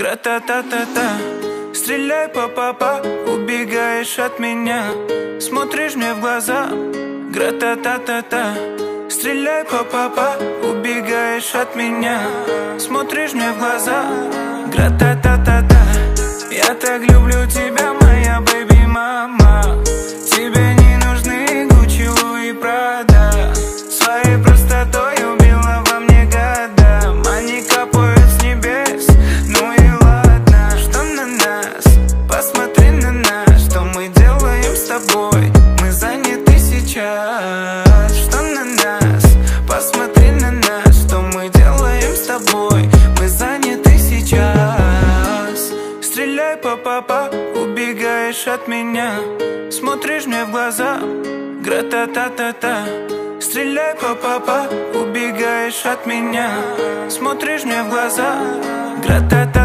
Гра-та-та-та-та. Стреляй, па-па-па, убегаешь от меня, смотришь мне в глаза. Гра-та-та-та-та. Стреляй, па-па-па, убегаешь от меня, смотришь мне в глаза. Гра-та-та-та-та. Я так люблю тебя, моя бэби-мама. Тебе не нужны Гуччи, Луи, Прада. Своей простотой убила во мне года. Они капают с небес, ну и ладно. Что на нас? Посмотри на нас. Что мы делаем с тобой? Мы заняты сейчас. Что на нас? Посмотри на нас. Что мы делаем с тобой? Мы заняты сейчас. Стреляй, па-па-па, убегаешь от меня, смотришь мне в глаза. Гра-та-та-та-та. Стреляй, па-па-па, убегаешь от меня, смотришь мне в глаза. Гра-та-та.